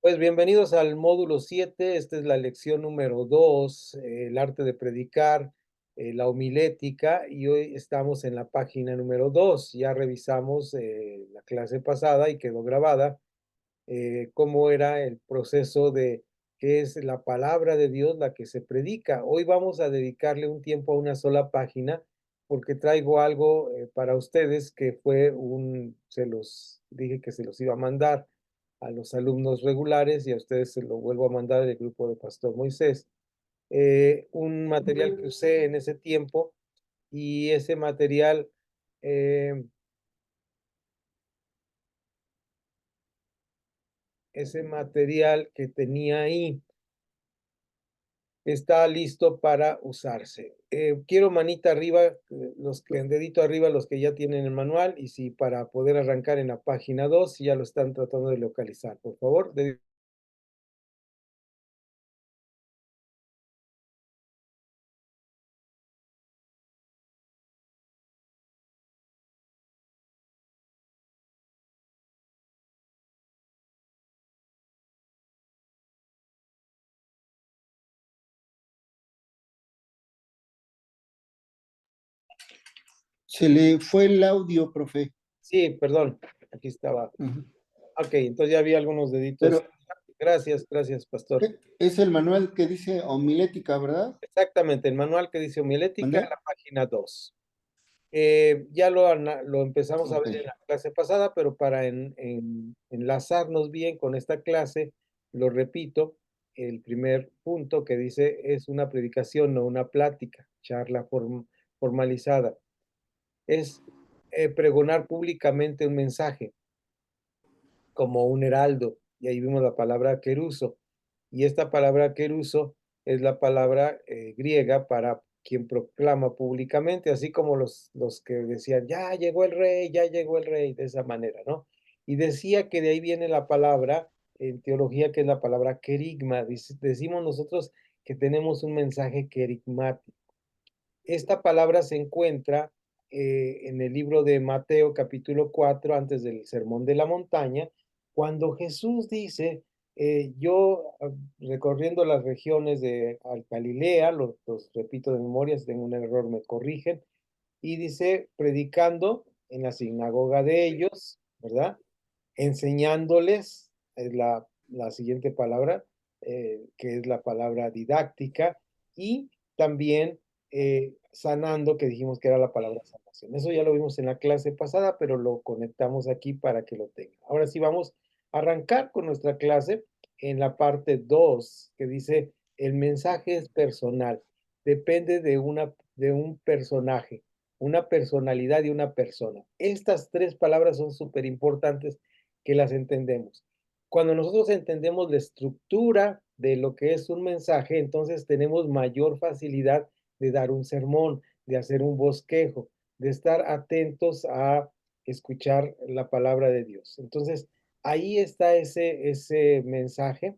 Pues bienvenidos al módulo 7. Esta es la lección número 2, el arte de predicar, la homilética, y hoy estamos en la página número 2. Ya revisamos la clase pasada y quedó grabada cómo era el proceso de qué es la palabra de Dios la que se predica. Hoy vamos a dedicarle un tiempo a una sola página porque traigo algo para ustedes que se los dije que se los iba a mandar a los alumnos regulares y a ustedes se lo vuelvo a mandar del grupo de Pastor Moisés. Un material que usé en ese tiempo y eh, ese material que tenía ahí está listo para usarse. Quiero manita arriba, dedito arriba, los que ya tienen el manual, y si para poder arrancar en la página 2, si ya lo están tratando de localizar, por favor. Se le fue el audio, profe. Sí, perdón, aquí estaba. Ujú. Ok, entonces ya vi algunos deditos. Pero Gracias, pastor. es el manual que dice homilética, ¿verdad? Exactamente, el manual que dice homilética, ¿Mandé? la página 2. Ya lo empezamos a Ok. ver en la clase pasada, pero para enlazarnos bien con esta clase, lo repito, el primer punto que dice es una predicación, no una plática, charla formalizada. Es pregonar públicamente un mensaje como un heraldo, y ahí vimos la palabra queruso, y esta palabra queruso es la palabra griega para quien proclama públicamente, así como los que decían, ya llegó el rey, de esa manera, ¿no? Y decía que de ahí viene la palabra, en teología, que es la palabra querigma. Decimos nosotros que tenemos un mensaje querigmático. Esta palabra se encuentra en el libro de Mateo capítulo 4, antes del Sermón de la Montaña, cuando Jesús dice, recorriendo las regiones de Galilea, los repito de memoria, si tengo un error me corrigen, y dice, predicando en la sinagoga de ellos, ¿verdad? Enseñándoles, es la siguiente palabra, que es la palabra didáctica, y también sanando, que dijimos que era la palabra sanación. Eso ya lo vimos en la clase pasada, pero lo conectamos aquí para que lo tengan. Ahora sí vamos a arrancar con nuestra clase en la parte 2, que dice, el mensaje es personal, depende de un personaje, una personalidad y una persona. Estas tres palabras son súper importantes que las entendemos. Cuando nosotros entendemos la estructura de lo que es un mensaje, entonces tenemos mayor facilidad de dar un sermón, de hacer un bosquejo, de estar atentos a escuchar la palabra de Dios. Entonces, ahí está ese mensaje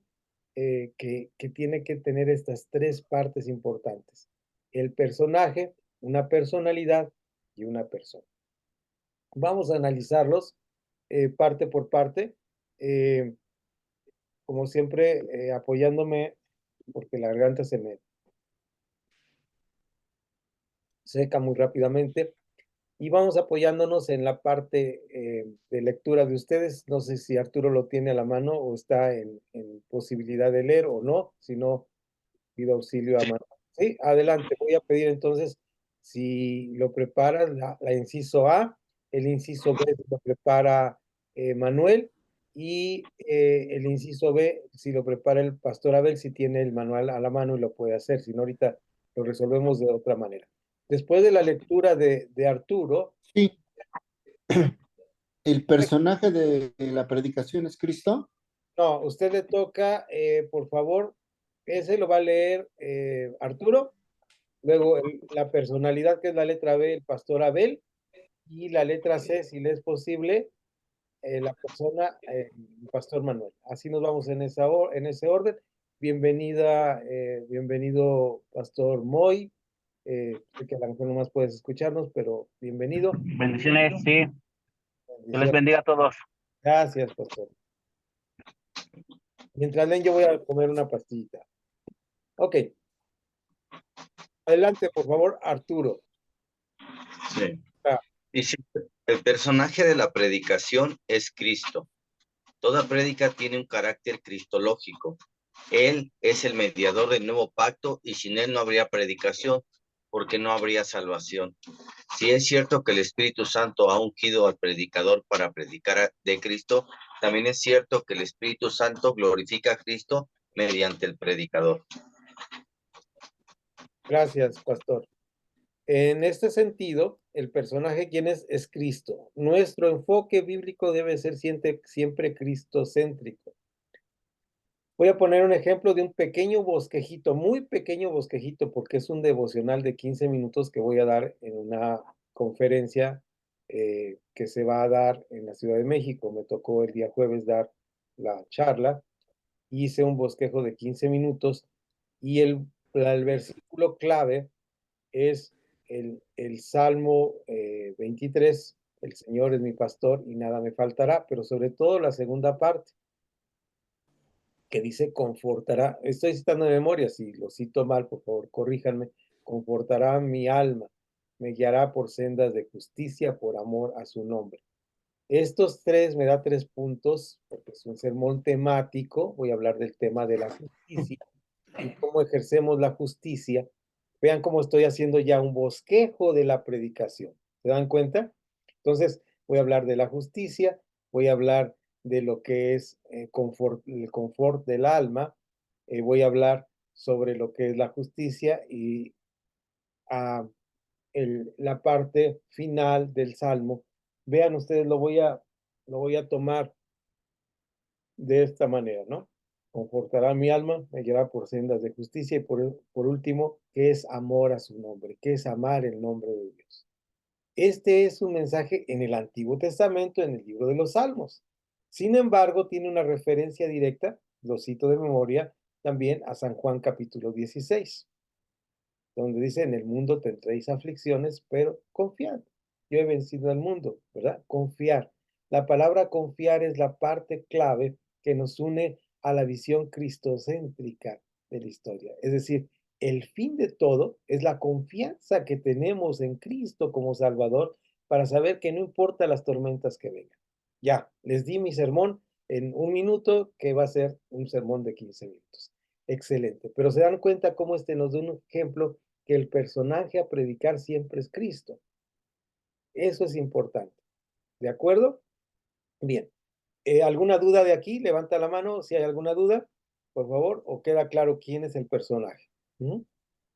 que tiene que tener estas tres partes importantes. El personaje, una personalidad y una persona. Vamos a analizarlos parte por parte, eh, como siempre, apoyándome porque la garganta se me seca muy rápidamente. Y vamos apoyándonos en la parte de lectura de ustedes. No sé si Arturo lo tiene a la mano o está en posibilidad de leer o no. Si no, pido auxilio a Manuel. Sí, adelante. Voy a pedir entonces si lo prepara la inciso A, el inciso B lo prepara Manuel, y el inciso B si lo prepara el pastor Abel, si tiene el manual a la mano y lo puede hacer, si no ahorita lo resolvemos de otra manera. Después de la lectura de Arturo, Sí, el personaje de la predicación es Cristo. no, usted le toca, por favor, ese lo va a leer Arturo. Luego, la personalidad, que es la letra B, el pastor Abel, y la letra C, si le es posible, la persona, el pastor Manuel. Así nos vamos en ese orden. Bienvenido, pastor Moy. Sé que a lo mejor no más puedes escucharnos, pero bienvenido. Bendiciones, sí. Dios les Bendiciones. bendiga a todos. Gracias, pastor. Mientras leen, yo voy a comer una pastillita. Ok, adelante, por favor, Arturo. Sí. Ah, Dice, el personaje de la predicación es Cristo. Toda prédica tiene un carácter cristológico. Él es el mediador del nuevo pacto y sin él no habría predicación, porque no habría salvación. Si es cierto que el Espíritu Santo ha ungido al predicador para predicar de Cristo, también es cierto que el Espíritu Santo glorifica a Cristo mediante el predicador. gracias, pastor. En este sentido, el personaje, ¿quién es Cristo. Nuestro enfoque bíblico debe ser siempre cristocéntrico. Voy a poner un ejemplo de un pequeño bosquejito, muy pequeño bosquejito, porque es un devocional de 15 minutos que voy a dar en una conferencia que se va a dar en la Ciudad de México. Me tocó el día jueves dar la charla. Hice un bosquejo de 15 minutos y el versículo clave es el Salmo 23, el Señor es mi pastor y nada me faltará, pero sobre todo la segunda parte que dice confortará, estoy citando de memoria, si lo cito mal, por favor, corríjanme, confortará mi alma, me guiará por sendas de justicia, por amor a su nombre. Estos tres me da 3 puntos, porque es un sermón temático, voy a hablar del tema de la justicia y cómo ejercemos la justicia. Vean cómo estoy haciendo ya un bosquejo de la predicación. ¿Se dan cuenta? Entonces, voy a hablar de la justicia, voy a hablar de lo que es el confort del alma, voy a hablar sobre lo que es la justicia y ah, la parte final del Salmo. Vean ustedes, lo voy a tomar de esta manera, ¿no? Confortará mi alma, me llevará por sendas de justicia y por último, ¿qué es amor a su nombre? ¿Qué es amar el nombre de Dios? Este es un mensaje en el Antiguo Testamento, en el libro de los Salmos. Sin embargo, tiene una referencia directa, lo cito de memoria, también a San Juan capítulo 16, donde dice, en el mundo tendréis aflicciones, pero confiad, yo he vencido al mundo, ¿verdad? Confiar. La palabra confiar es la parte clave que nos une a la visión cristocéntrica de la historia. Es decir, el fin de todo es la confianza que tenemos en Cristo como Salvador para saber que no importa las tormentas que vengan. Ya, les di mi sermón en un minuto, que va a ser un sermón de 15 minutos. Excelente. Pero se dan cuenta cómo nos da un ejemplo que el personaje a predicar siempre es Cristo. Eso es importante. ¿De acuerdo? Bien. ¿Alguna duda de aquí? Levanta la mano si hay alguna duda, por favor, o queda claro quién es el personaje. ¿Mm?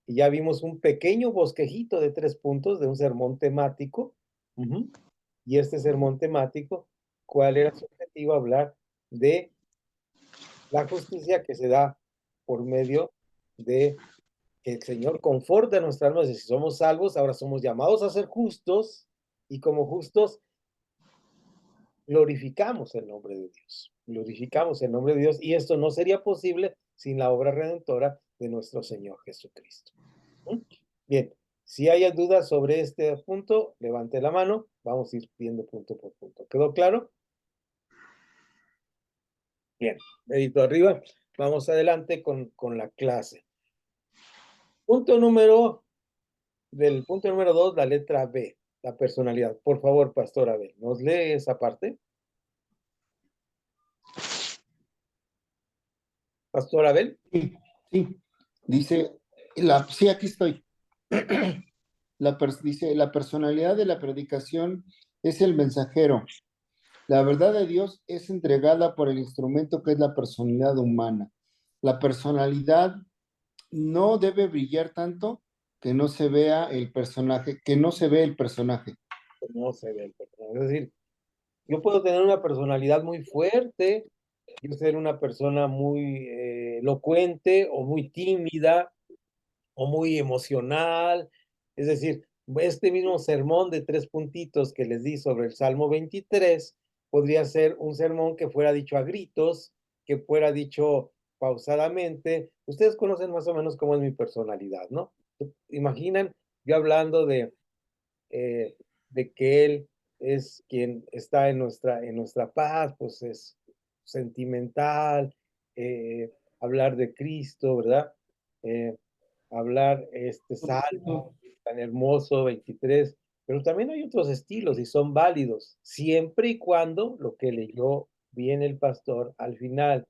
Y ya vimos un pequeño bosquejito de 3 puntos de un sermón temático. Uh-huh. Y este sermón temático, ¿cuál era su objetivo? Hablar de la justicia que se da por medio de que el Señor conforta nuestra alma, si somos salvos, ahora somos llamados a ser justos y como justos glorificamos el nombre de Dios. Glorificamos el nombre de Dios y esto no sería posible sin la obra redentora de nuestro Señor Jesucristo. Bien, si hay dudas sobre este punto, levante la mano. Vamos a ir viendo punto por punto. ¿Quedó claro? Bien, dedito arriba. Vamos adelante con la clase. Del punto número 2, la letra B, la personalidad. Por favor, Pastor Abel, ¿nos lee esa parte? Pastor Abel. Sí, sí. Dice, sí, aquí estoy. Dice, la personalidad de la predicación es el mensajero. La verdad de Dios es entregada por el instrumento que es la personalidad humana. La personalidad no debe brillar tanto que no se vea el personaje, que no se ve el personaje. No se ve el personaje. Es decir, yo puedo tener una personalidad muy fuerte, yo ser una persona muy elocuente o muy tímida o muy emocional. Es decir, este mismo sermón de 3 puntitos que les di sobre el Salmo 23 podría ser un sermón que fuera dicho a gritos, que fuera dicho pausadamente. Ustedes conocen más o menos cómo es mi personalidad, ¿no? Imaginan yo hablando de que Él es quien está en nuestra paz, pues es sentimental, hablar de Cristo, ¿verdad? Hablar este salmo tan hermoso, 23, pero también hay otros estilos y son válidos, siempre y cuando lo que leyó bien el pastor al final,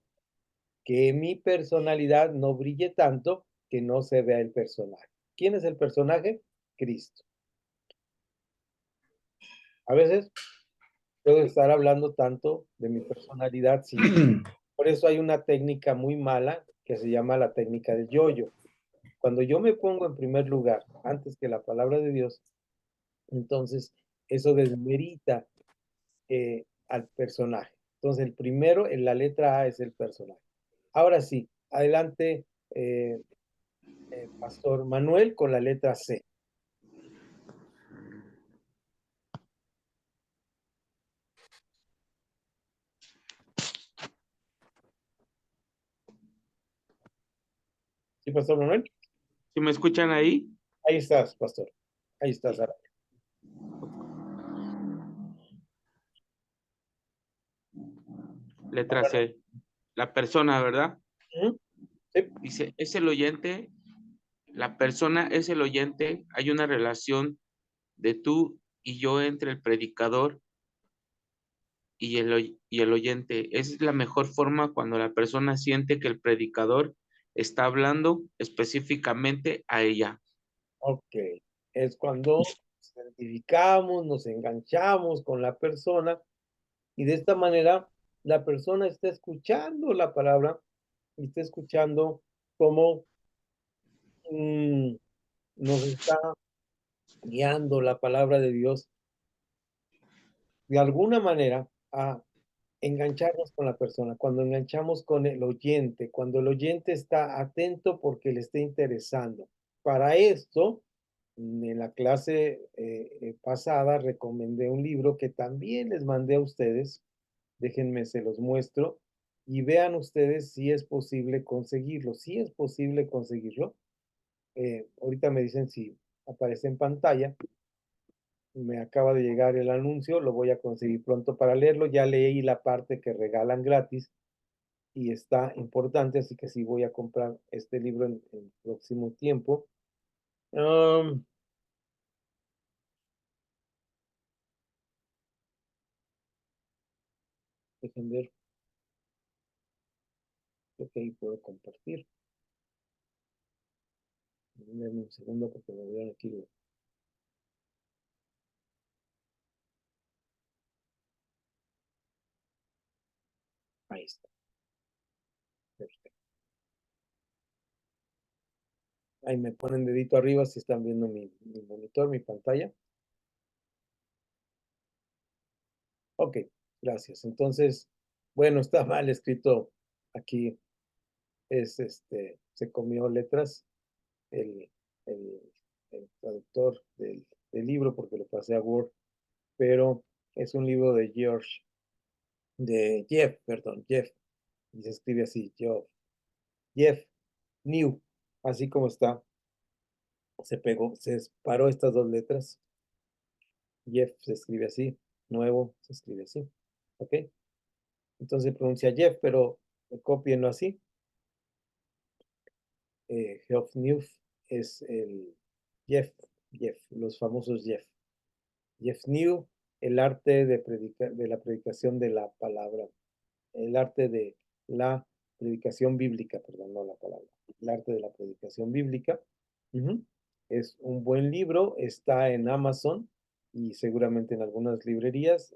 que mi personalidad no brille tanto que no se vea el personaje. ¿Quién es el personaje? Cristo. A veces puedo estar hablando tanto de mi personalidad, sí. Por eso hay una técnica muy mala que se llama la técnica del yo-yo. Cuando yo me pongo en primer lugar, antes que la palabra de Dios, entonces eso desmerita al personaje. Entonces el primero en la letra A es el personaje. Ahora sí, adelante, Pastor Manuel, con la letra C. ¿Sí, Pastor Manuel? ¿Sí me escuchan ahí? Ahí estás, Pastor. Ahí estás. Ahora. Letra C. La persona, ¿verdad? Sí. Dice, es el oyente, la persona es el oyente, hay una relación de tú y yo entre el predicador y el oyente. Es la mejor forma cuando la persona siente que el predicador está hablando específicamente a ella. Ok. Es cuando nos identificamos, nos enganchamos con la persona y de esta manera la persona está escuchando la palabra y está escuchando cómo nos está guiando la palabra de Dios de alguna manera a engancharnos con la persona, cuando enganchamos con el oyente, cuando el oyente está atento porque le está interesando. Para esto, en la clase pasada recomendé un libro que también les mandé a ustedes. Déjenme, se los muestro y vean ustedes si es posible conseguirlo. Si es posible conseguirlo. Ahorita me dicen si aparece en pantalla. Me acaba de llegar el anuncio, lo voy a conseguir pronto para leerlo. Ya leí la parte que regalan gratis y está importante, así que sí voy a comprar este libro en próximo tiempo. Dejen ver, creo que ahí puedo compartir. Denme un segundo porque me vieron aquí. Ahí está. Perfecto. Ahí me ponen dedito arriba si están viendo mi monitor, mi pantalla. Ok, gracias. Entonces, bueno, está mal escrito aquí. Es se comió letras el, el, el traductor del libro porque lo pasé a Word, pero es un libro de Jeff, perdón, Jeff, y se escribe así, Jeff New, así como está, se pegó, se paró estas dos letras, Jeff se escribe así, nuevo se escribe así, ¿ok? Entonces pronuncia Jeff, pero copienlo así, Geoff New es el Jeff, los famosos Jeff New, el arte de la predicación de la palabra, el arte de la predicación bíblica, perdón, no la palabra, el arte de la predicación bíblica. Es un buen libro, está en Amazon y seguramente en algunas librerías.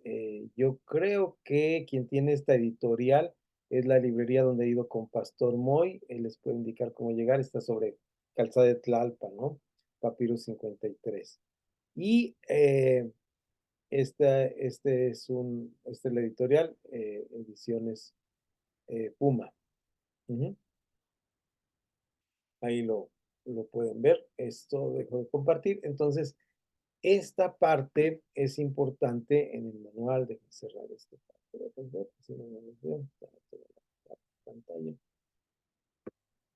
Yo creo que quien tiene esta editorial es la librería donde he ido con Pastor Moy. Él les puede indicar cómo llegar. Está sobre Calzada de Tlalpan, ¿no? Papyrus 53. Y esta es la editorial, Ediciones Puma. Ahí lo pueden ver. Esto dejo de compartir. Entonces, esta parte es importante en el manual. Dejen cerrar esta parte. Si no, no los veo. Pantalla.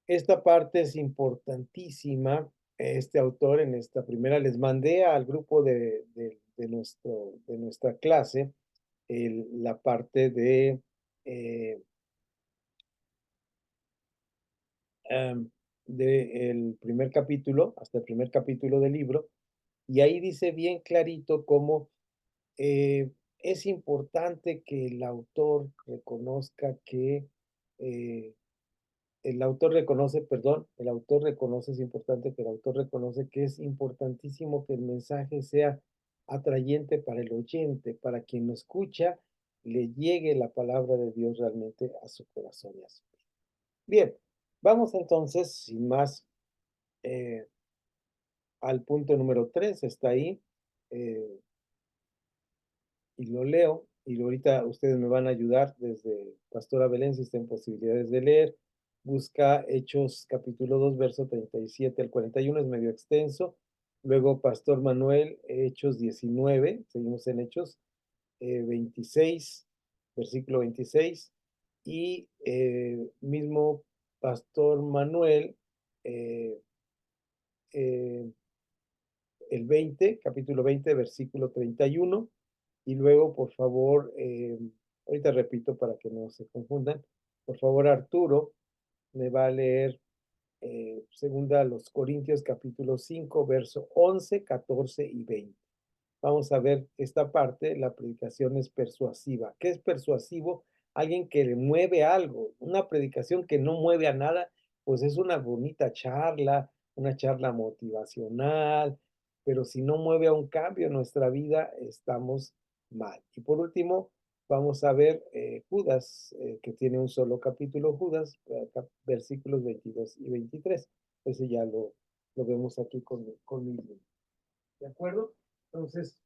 Esta parte es importantísima. Este autor en esta primera les mandé al grupo de nuestra clase la parte de del primer capítulo, hasta el primer capítulo del libro, y ahí dice bien clarito cómo es importante que el autor reconozca que el autor reconoce, perdón, el autor reconoce, es importante que el autor reconoce que es importantísimo que el mensaje sea atrayente para el oyente, para quien lo escucha, le llegue la palabra de Dios realmente a su corazón y a su vida. Bien, vamos entonces, sin más, eh, al punto número 3, está ahí, eh, y lo leo, y ahorita ustedes me van a ayudar desde Pastora Belén, si estén posibilidades de leer. Busca Hechos capítulo 2, verso 37 al 41, es medio extenso. Luego Pastor Manuel, Hechos 19, seguimos en Hechos 26, versículo 26, y mismo Pastor Manuel, eh, eh, el 20, capítulo 20, versículo 31. Y luego, por favor, ahorita repito para que no se confundan, por favor, Arturo me va a leer segunda a los Corintios capítulo 5, verso 11, 14 y 20. Vamos a ver esta parte, la predicación es persuasiva. ¿Qué es persuasivo? Alguien que le mueve algo. Una predicación que no mueve a nada, pues es una bonita charla, una charla motivacional, pero si no mueve a un cambio en nuestra vida, estamos mal. Y por último, vamos a ver Judas, que tiene un solo capítulo, Judas, versículos 22 y 23. Ese ya lo vemos aquí con mi libro. ¿De acuerdo? Entonces,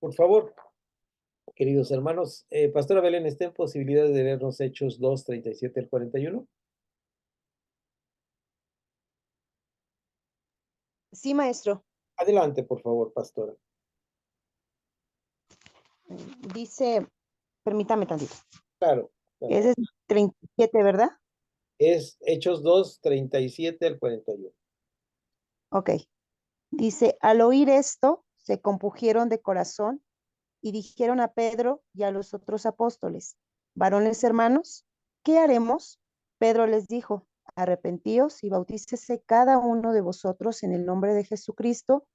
por favor, queridos hermanos, Pastora Belén, ¿está en posibilidad de leernos Hechos 2, 37 al 41? Sí, maestro. Adelante, por favor, Pastora. Dice, permítame tantito. Claro, claro. Ese es 37, ¿verdad? Es Hechos 2, 37 al 41. Ok. Dice, al oír esto, se compungieron de corazón y dijeron a Pedro y a los otros apóstoles, varones hermanos, ¿qué haremos? Pedro les dijo, arrepentíos y bautícese cada uno de vosotros en el nombre de Jesucristo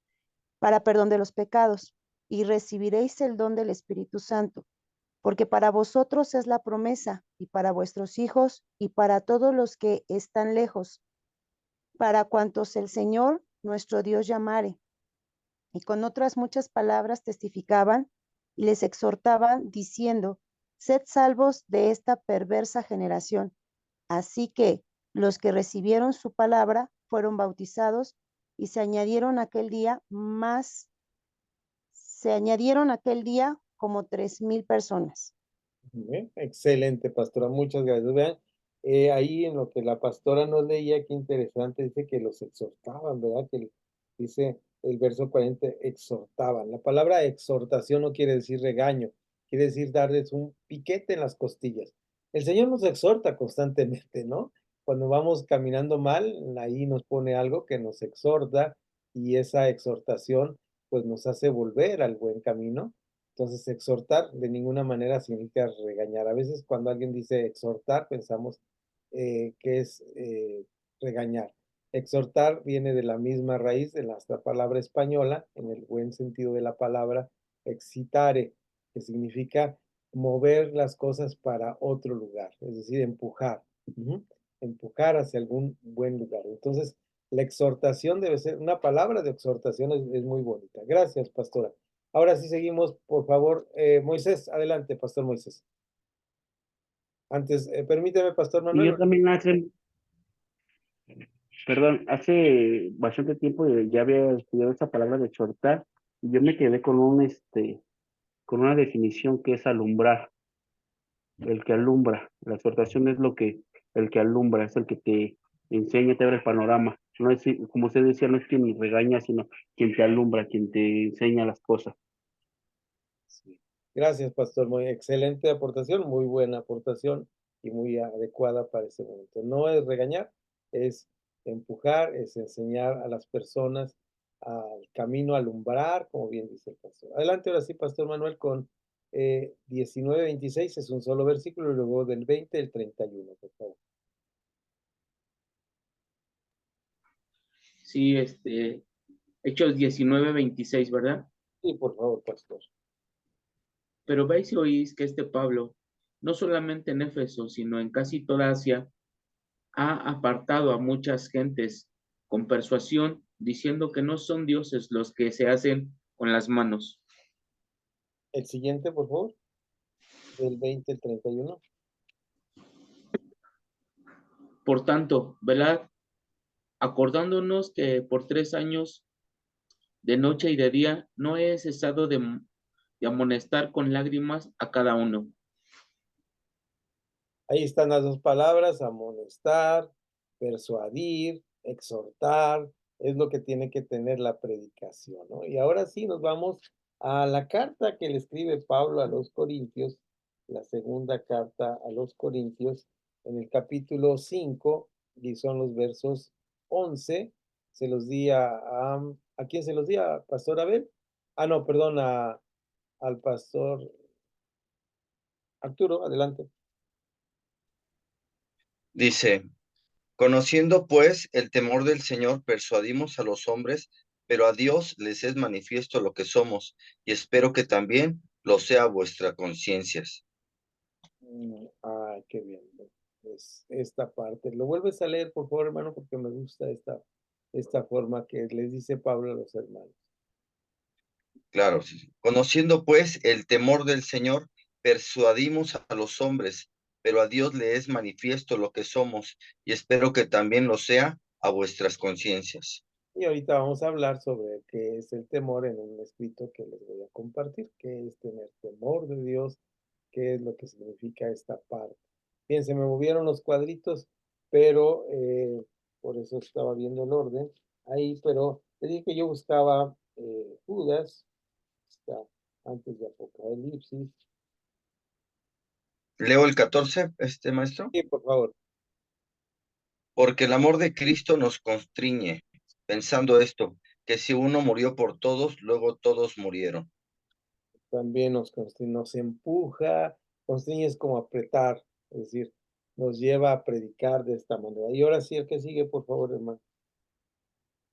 para perdón de los pecados, y recibiréis el don del Espíritu Santo, porque para vosotros es la promesa, y para vuestros hijos, y para todos los que están lejos, para cuantos el Señor nuestro Dios llamare. Y con otras muchas palabras testificaban y les exhortaban diciendo, sed salvos de esta perversa generación. Así que los que recibieron su palabra fueron bautizados y se añadieron aquel día como 3,000 personas. Bien, excelente, pastora, muchas gracias. Vean, ahí en lo que la pastora nos leía, qué interesante, dice que los exhortaban, ¿verdad? Dice el verso 40, exhortaban. La palabra exhortación no quiere decir regaño, quiere decir darles un piquete en las costillas. El Señor nos exhorta constantemente, ¿no? Cuando vamos caminando mal, ahí nos pone algo que nos exhorta y esa exhortación pues nos hace volver al buen camino. Entonces, exhortar de ninguna manera significa regañar. A veces cuando alguien dice exhortar, pensamos que es regañar. Exhortar viene de la misma raíz de nuestra palabra española, en el buen sentido de la palabra, excitare, que significa mover las cosas para otro lugar, es decir, empujar, empujar hacia algún buen lugar. Entonces, la exhortación debe ser, una palabra de exhortación es muy bonita. Gracias, pastora. Ahora sí seguimos, por favor. Moisés, adelante, Pastor Moisés. Antes, permíteme, Pastor Y yo Manuel. también hace bastante tiempo ya había estudiado esa palabra de exhortar y yo me quedé con una definición que es alumbrar, el que alumbra. La exhortación es el que alumbra, es el que te enseña, te abre el panorama. No es, como usted decía, no es quien regaña, sino quien te alumbra, quien te enseña las cosas. Sí. Gracias, Pastor. Muy excelente aportación, muy buena aportación y muy adecuada para ese momento. No es regañar, es empujar, es enseñar a las personas al camino, alumbrar, como bien dice el pastor. Adelante, ahora sí, Pastor Manuel, con 19, 26, es un solo versículo, y luego del 20 al 31, por favor. Sí, Hechos 19:26, ¿verdad? Sí, por favor, pastor. Pero veis y oís que Pablo, no solamente en Éfeso, sino en casi toda Asia, ha apartado a muchas gentes con persuasión, diciendo que no son dioses los que se hacen con las manos. El siguiente, por favor, del 20 al 31. Por tanto, velad, acordándonos que por 3 años, de noche y de día, no he cesado de amonestar con lágrimas a cada uno. Ahí están las dos palabras, amonestar, persuadir, exhortar, es lo que tiene que tener la predicación, ¿no? Y ahora sí nos vamos a la carta que le escribe Pablo a los Corintios, la segunda carta a los Corintios, en el capítulo 5, y son los versos 11, se los di ¿a quién se los di? ¿A Pastor Abel? Ah, no, perdón, al Pastor Arturo, adelante. Dice, conociendo pues el temor del Señor, persuadimos a los hombres, pero a Dios les es manifiesto lo que somos, y espero que también lo sea vuestras conciencias. Ay, qué bien. Pues esta parte. Lo vuelves a leer, por favor, hermano, porque me gusta esta forma que les dice Pablo a los hermanos. Claro, sí. Conociendo pues el temor del Señor, persuadimos a los hombres, pero a Dios le es manifiesto lo que somos, y espero que también lo sea a vuestras conciencias. Y ahorita vamos a hablar sobre qué es el temor en un escrito que les voy a compartir, qué es tener temor de Dios, qué es lo que significa esta parte. Bien, se me movieron los cuadritos, pero por eso estaba viendo el orden ahí, pero te dije que yo buscaba Judas, está antes de Apocalipsis. Leo el 14, maestro. Sí, por favor. Porque el amor de Cristo nos constriñe, pensando esto, que si uno murió por todos, luego todos murieron. También nos empuja, constriñe es como apretar, es decir, nos lleva a predicar de esta manera. Y ahora sí, el que sigue, por favor, hermano.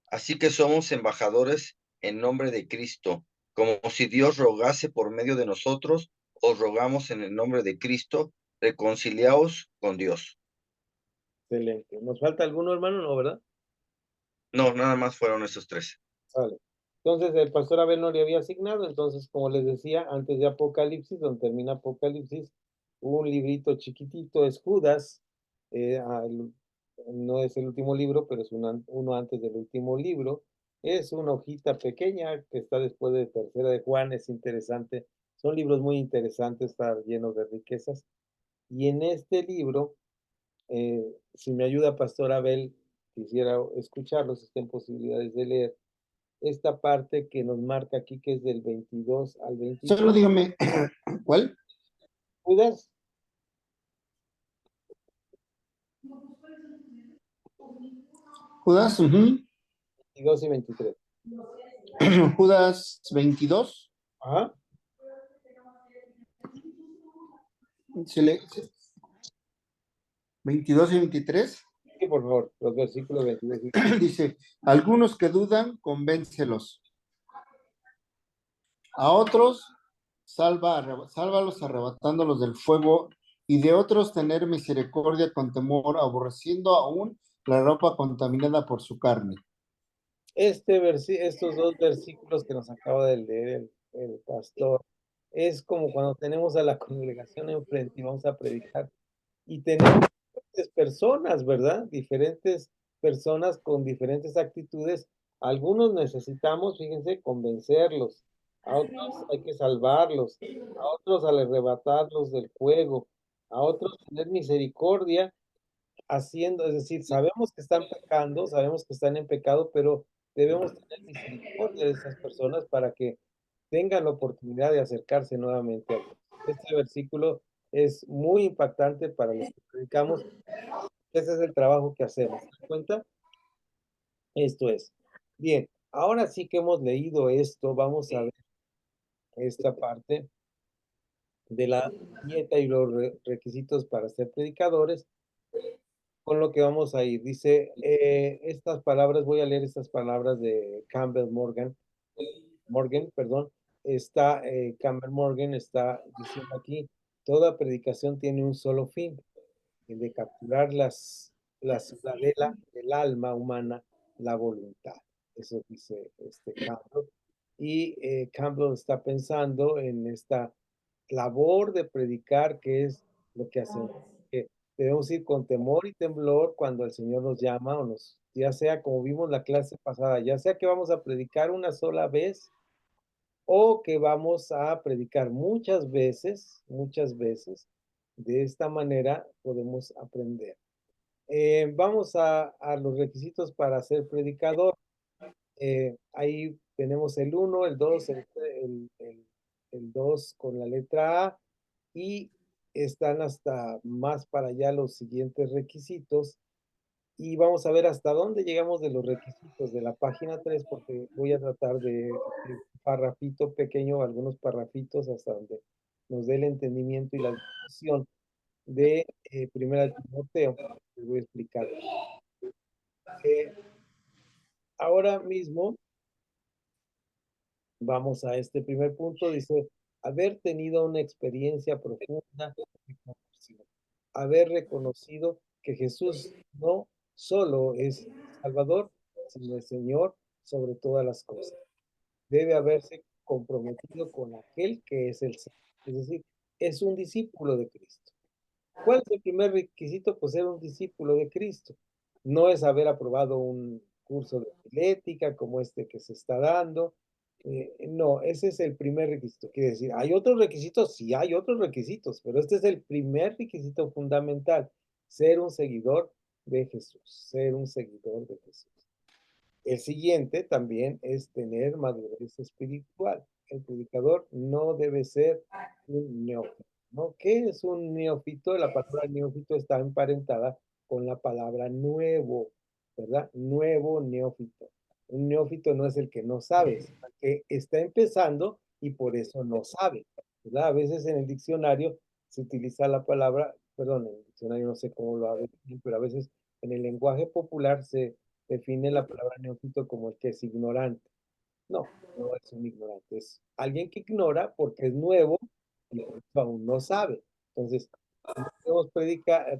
Así que somos embajadores en nombre de Cristo, como si Dios rogase por medio de nosotros, os rogamos en el nombre de Cristo, reconciliaos con Dios. Excelente. ¿Nos falta alguno, hermano? No, ¿verdad? No, nada más fueron esos tres. Vale. Entonces, el pastor Abel no le había asignado, entonces, como les decía, antes de Apocalipsis, donde termina Apocalipsis, un librito chiquitito, es Judas, no es el último libro, pero es uno antes del último libro, es una hojita pequeña que está después de Tercera de Juan, es interesante, son libros muy interesantes, están llenos de riquezas, y en este libro, si me ayuda Pastor Abel, quisiera escucharlos, si estén posibilidades de leer, esta parte que nos marca aquí, que es del 22 al 23. Solo dígame, ¿cuál? ¿Judas? Judas, 22 y 23. Judas 22. Ajá. Se le, 22 y 23. Sí, por favor, los versículos 22 y 23. Dice, algunos que dudan, convéncelos. A otros, sálvalos arrebatándolos del fuego, y de otros tener misericordia con temor, aborreciendo aún la ropa contaminada por su carne. Estos dos versículos que nos acaba de leer el pastor, es como cuando tenemos a la congregación enfrente y vamos a predicar y tenemos diferentes personas, ¿verdad? Diferentes personas con diferentes actitudes. Algunos necesitamos, fíjense, convencerlos, a otros hay que salvarlos, a otros al arrebatarlos del fuego, a otros tener misericordia haciendo, es decir, sabemos que están pecando, sabemos que están en pecado, pero debemos tener misericordia de esas personas para que tengan la oportunidad de acercarse nuevamente a Dios. Este versículo es muy impactante para los que predicamos. Ese es el trabajo que hacemos. ¿Se dan cuenta? Esto es. Bien, ahora sí que hemos leído esto, vamos a ver esta parte de la dieta y los requisitos para ser predicadores. con lo que vamos a ir. Dice, estas palabras, voy a leer estas palabras de Campbell Morgan, perdón. Campbell Morgan está diciendo aquí, toda predicación tiene un solo fin, el de capturar la ciudadela del alma humana, la voluntad. Eso dice Campbell. Y Campbell está pensando en esta labor de predicar, que es lo que hacemos. Que debemos ir con temor y temblor cuando el Señor nos llama, ya sea como vimos la clase pasada, ya sea que vamos a predicar una sola vez o que vamos a predicar muchas veces. De esta manera podemos aprender. Vamos a los requisitos para ser predicador. Ahí tenemos el 1, el 2, el 2 con la letra A y están hasta más para allá los siguientes requisitos. Y vamos a ver hasta dónde llegamos de los requisitos de la página 3 porque voy a tratar de un parrafito pequeño, algunos parrafitos hasta donde nos dé el entendimiento y la discusión de Primera de Timoteo. Les voy a explicar. Ahora mismo vamos a este primer punto. Dice, haber tenido una experiencia profunda de conversión, haber reconocido que Jesús no solo es Salvador, sino el Señor sobre todas las cosas. Debe haberse comprometido con aquel que es el Señor. Es decir, es un discípulo de Cristo. ¿Cuál es el primer requisito? Pues ser un discípulo de Cristo. No es haber aprobado un curso de ética como este que se está dando. No, ese es el primer requisito. Quiere decir, ¿hay otros requisitos? Sí, hay otros requisitos, pero este es el primer requisito fundamental. Ser un seguidor de Jesús. Ser un seguidor de Jesús. El siguiente también es tener madurez espiritual. El predicador no debe ser un neófito, ¿no? ¿Qué es un neófito? La palabra neófito está emparentada con la palabra nuevo, ¿verdad? Nuevo neófito. Un neófito no es el que no sabe, es el que está empezando y por eso no sabe, ¿verdad? A veces en el diccionario se utiliza la palabra, perdón, en el diccionario no sé cómo lo ha definido, pero a veces en el lenguaje popular se define la palabra neófito como el que es ignorante. No, no es un ignorante, es alguien que ignora porque es nuevo y por eso aún no sabe. Entonces, no podemos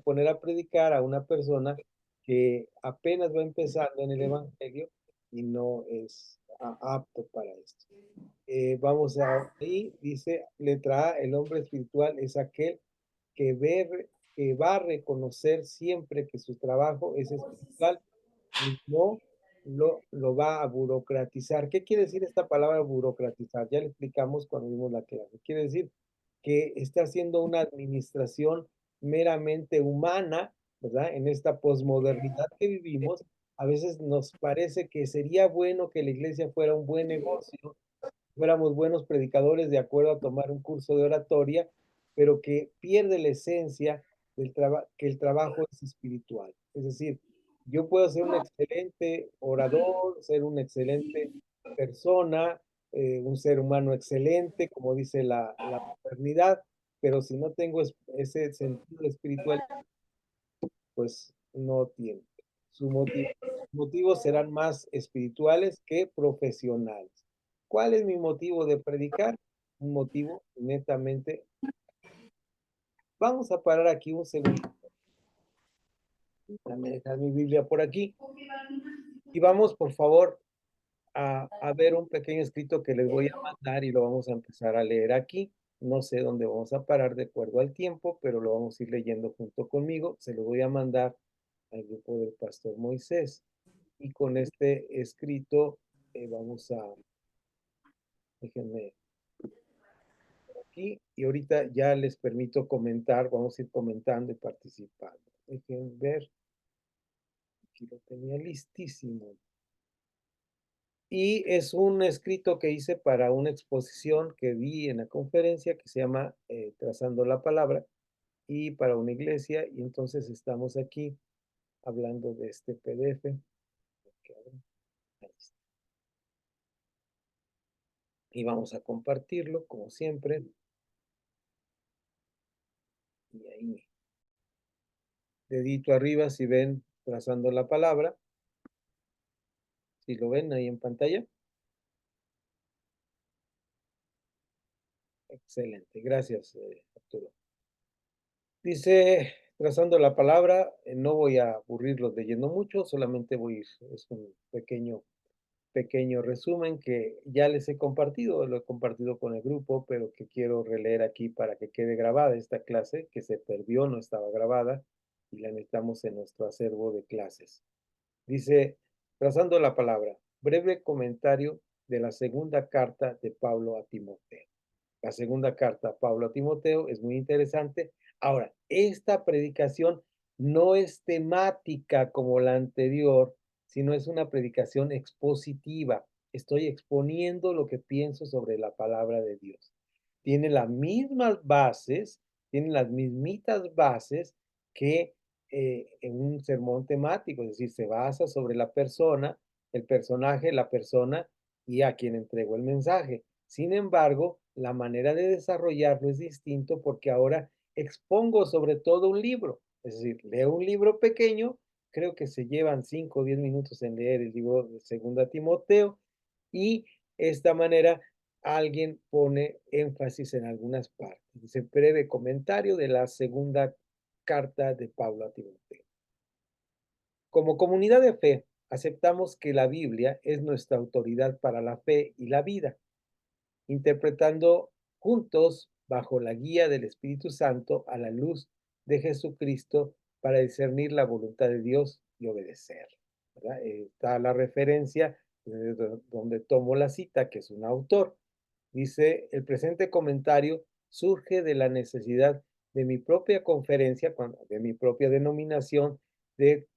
poner a predicar a una persona que apenas va empezando en el Evangelio y no es apto para esto. Vamos a ahí, dice letra A, el hombre espiritual es aquel que va a reconocer siempre que su trabajo es espiritual y no lo va a burocratizar. ¿Qué quiere decir esta palabra burocratizar? Ya le explicamos cuando vimos la clase. Quiere decir que está haciendo una administración meramente humana, ¿verdad? En esta posmodernidad que vivimos, a veces nos parece que sería bueno que la iglesia fuera un buen negocio, fuéramos buenos predicadores de acuerdo a tomar un curso de oratoria, pero que pierde la esencia del que el trabajo es espiritual. Es decir, yo puedo ser un excelente orador, ser una excelente persona, un ser humano excelente, como dice la modernidad, pero si no tengo ese sentido espiritual, pues no tiene. Sus motivos serán más espirituales que profesionales. ¿Cuál es mi motivo de predicar? Un motivo netamente. Vamos a parar aquí un segundo. Déjame dejar mi Biblia por aquí. Y vamos, por favor, a ver un pequeño escrito que les voy a mandar y lo vamos a empezar a leer aquí. No sé dónde vamos a parar de acuerdo al tiempo, pero lo vamos a ir leyendo junto conmigo. Se lo voy a mandar al grupo del pastor Moisés. Y con este escrito vamos a, déjenme aquí, y ahorita ya les permito comentar, vamos a ir comentando y participando. Déjenme ver, aquí lo tenía listísimo. Y es un escrito que hice para una exposición que di en la conferencia que se llama Trazando la Palabra y para una iglesia. Y entonces estamos aquí hablando de este PDF. Y vamos a compartirlo como siempre. Y ahí. dedito arriba si ven trazando la palabra. Si lo ven ahí en pantalla. Excelente, gracias, Arturo. Dice, trazando la palabra, no voy a aburrirlos leyendo mucho, solamente es un pequeño resumen que ya les he compartido, lo he compartido con el grupo, pero que quiero releer aquí para que quede grabada esta clase, que se perdió, no estaba grabada, y la necesitamos en nuestro acervo de clases. Dice, trazando la palabra, breve comentario de la segunda carta de Pablo a Timoteo. La segunda carta a Pablo a Timoteo es muy interesante. Ahora, esta predicación no es temática como la anterior, sino es una predicación expositiva. Estoy exponiendo lo que pienso sobre la palabra de Dios. Tiene las mismas bases, tiene las mismitas bases que en un sermón temático, es decir, se basa sobre la persona, el personaje, la persona y a quien entregó el mensaje. Sin embargo, la manera de desarrollarlo es distinto porque ahora expongo sobre todo un libro, es decir, leo un libro pequeño, creo que se llevan 5 o 10 minutos en leer el libro de Segunda Timoteo y esta manera alguien pone énfasis en algunas partes. Dice breve comentario de la segunda carta de Pablo a Timoteo. Como comunidad de fe, aceptamos que la Biblia es nuestra autoridad para la fe y la vida, interpretando juntos bajo la guía del Espíritu Santo a la luz de Jesucristo para discernir la voluntad de Dios y obedecer. Está la referencia donde tomo la cita, que es un autor. Dice, el presente comentario surge de la necesidad de mi propia conferencia, de mi propia denominación de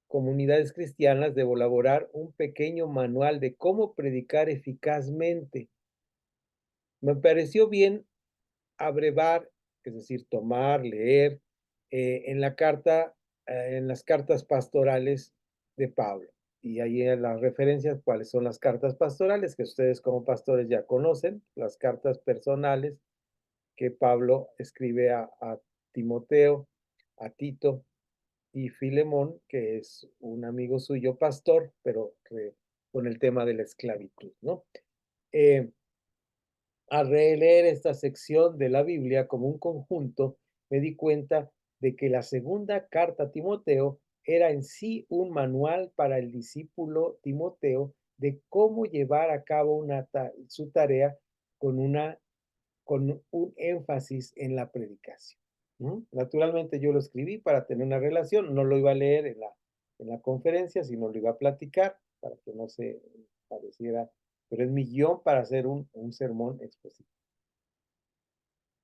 comunidades cristianas, debo elaborar un pequeño manual de cómo predicar eficazmente. Me pareció bien abrevar, es decir, tomar, leer en la carta, en las cartas pastorales de Pablo. Y ahí en las referencias, cuáles son las cartas pastorales, que ustedes como pastores ya conocen, las cartas personales que Pablo escribe a Timoteo, a Tito y Filemón, que es un amigo suyo pastor, pero con el tema de la esclavitud, ¿no? Al releer esta sección de la Biblia como un conjunto, me di cuenta de que la segunda carta a Timoteo era en sí un manual para el discípulo Timoteo de cómo llevar a cabo su tarea con, con un énfasis en la predicación. Naturalmente yo lo escribí para tener una relación, no lo iba a leer en la conferencia, sino lo iba a platicar para que no se pareciera, pero es mi guión para hacer un sermón expositivo.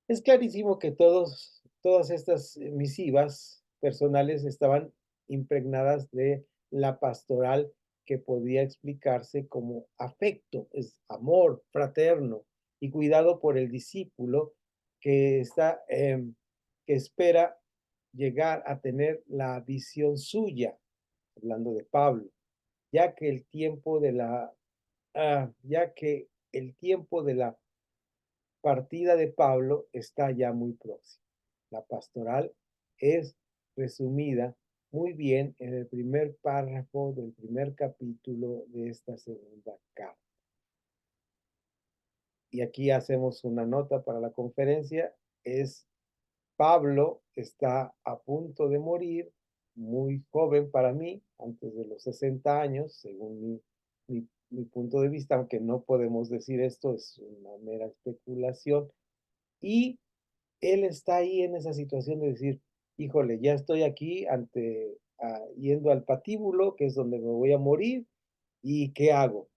Es clarísimo que todas estas misivas personales estaban impregnadas de la pastoral que podía explicarse como afecto, es amor fraterno y cuidado por el discípulo que que espera llegar a tener la visión suya, hablando de Pablo, ya que el tiempo de la partida de Pablo está ya muy próxima. La pastoral es resumida muy bien en el primer párrafo del primer capítulo de esta segunda carta. Y aquí hacemos una nota para la conferencia. Pablo está a punto de morir, muy joven para mí, antes de los 60 años, según mi punto de vista, aunque no podemos decir esto, es una mera especulación. Y él está ahí en esa situación de decir, híjole, ya estoy aquí yendo al patíbulo, que es donde me voy a morir, ¿y qué hago?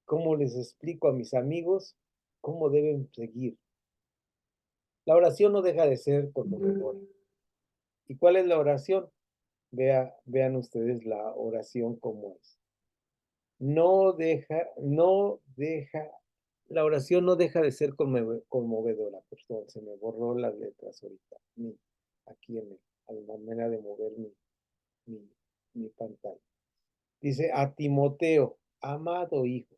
¿Cómo les explico a mis amigos cómo deben seguir? La oración no deja de ser conmovedora. ¿Y cuál es la oración? Vean ustedes la oración como es. La oración no deja de ser conmovedora. Perdón, se me borró las letras ahorita. Aquí a la manera de mover mi pantalla. Dice a Timoteo, amado hijo,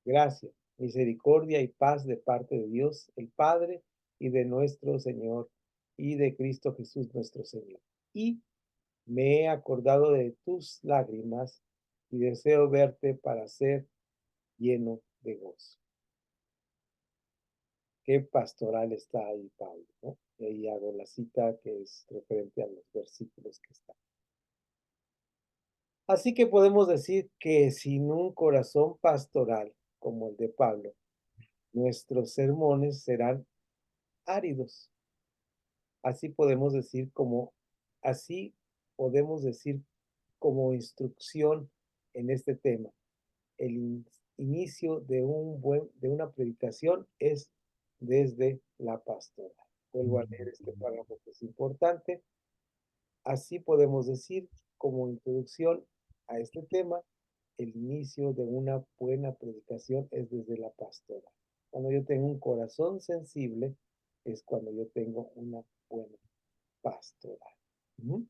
gracia, misericordia y paz de parte de Dios, el Padre y de nuestro Señor y de Cristo Jesús nuestro Señor. Y me he acordado de tus lágrimas y deseo verte para ser lleno de gozo. Qué pastoral está ahí Pablo, ¿no? Y ahí hago la cita que es referente a los versículos que están. Así que podemos decir que sin un corazón pastoral como el de Pablo, nuestros sermones serán áridos. Así podemos decir como instrucción en este tema. El inicio de una predicación es desde la pastoral. Vuelvo a leer este párrafo que es importante. Así podemos decir como introducción a este tema, el inicio de una buena predicación es desde la pastoral. Cuando yo tengo un corazón sensible, es cuando yo tengo una buena pastoral. ¿Mm?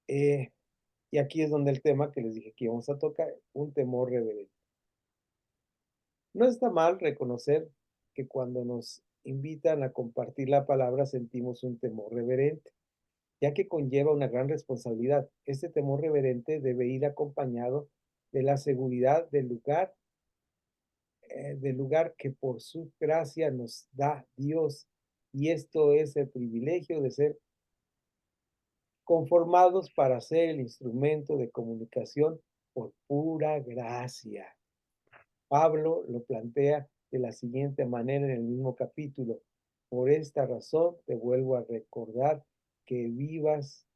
Y aquí es donde el tema que les dije que íbamos a tocar, un temor reverente. No está mal reconocer que cuando nos invitan a compartir la palabra sentimos un temor reverente, ya que conlleva una gran responsabilidad. Este temor reverente debe ir acompañado de la seguridad del lugar que por su gracia nos da Dios. Y esto es el privilegio de ser conformados para ser el instrumento de comunicación por pura gracia. Pablo lo plantea de la siguiente manera en el mismo capítulo. Por esta razón te vuelvo a recordar que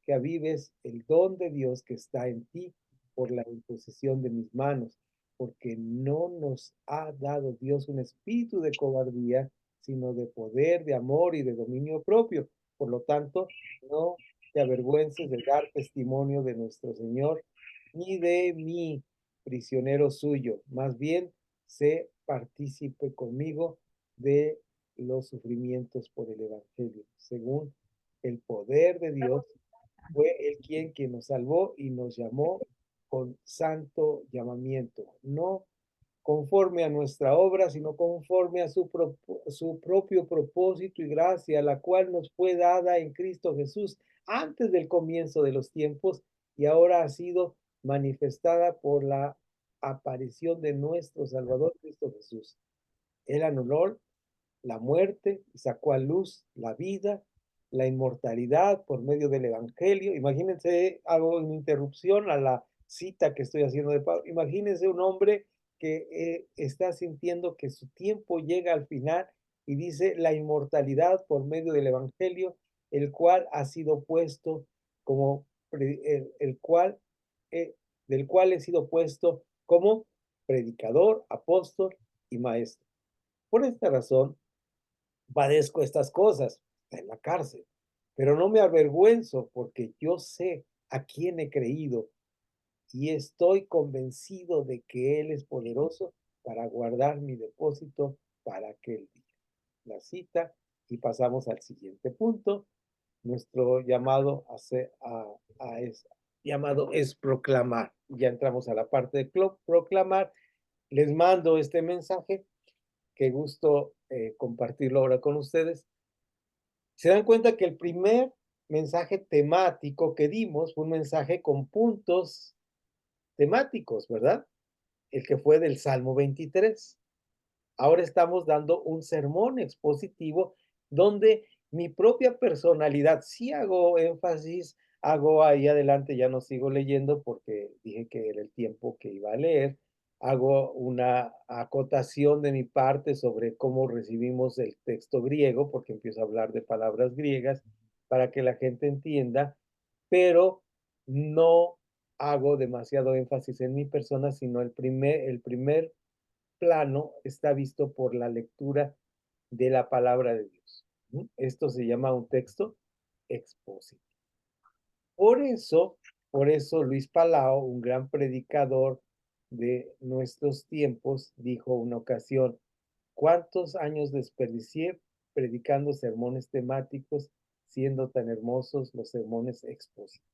avives el don de Dios que está en ti por la imposición de mis manos, porque no nos ha dado Dios un espíritu de cobardía, sino de poder, de amor y de dominio propio. Por lo tanto, no te avergüences de dar testimonio de nuestro Señor, ni de mí, prisionero suyo. Más bien, sé partícipe conmigo de los sufrimientos por el Evangelio. Según el poder de Dios, fue Él quien nos salvó y nos llamó con santo llamamiento, no conforme a nuestra obra, sino conforme a su propio propósito y gracia, la cual nos fue dada en Cristo Jesús antes del comienzo de los tiempos y ahora ha sido manifestada por la aparición de nuestro Salvador Cristo Jesús. Él anuló la muerte y sacó a luz la vida, la inmortalidad por medio del Evangelio. Imagínense, hago una interrupción a la cita que estoy haciendo de Pablo. Imagínense un hombre que está sintiendo que su tiempo llega al final y dice la inmortalidad por medio del Evangelio, el cual ha sido puesto como, del cual he sido puesto como predicador, apóstol y maestro. Por esta razón, padezco estas cosas en la cárcel, pero no me avergüenzo porque yo sé a quién he creído y estoy convencido de que Él es poderoso para guardar mi depósito para aquel día. La cita y pasamos al siguiente punto. Nuestro llamado es proclamar. Ya entramos a la parte de proclamar. Les mando este mensaje. Qué gusto compartirlo ahora con ustedes. Se dan cuenta que el primer mensaje temático que dimos fue un mensaje con puntos temáticos, ¿verdad? El que fue del Salmo 23. Ahora estamos dando un sermón expositivo donde mi propia personalidad, sí hago énfasis, hago ahí adelante, ya no sigo leyendo porque dije que era el tiempo que iba a leer, hago una acotación de mi parte sobre cómo recibimos el texto griego, porque empiezo a hablar de palabras griegas para que la gente entienda, pero no hago demasiado énfasis en mi persona, sino el primer plano está visto por la lectura de la palabra de Dios. Esto se llama un texto expositivo. Por eso Luis Palau, un gran predicador de nuestros tiempos, dijo una ocasión, ¿cuántos años desperdicié predicando sermones temáticos, siendo tan hermosos los sermones expositivos?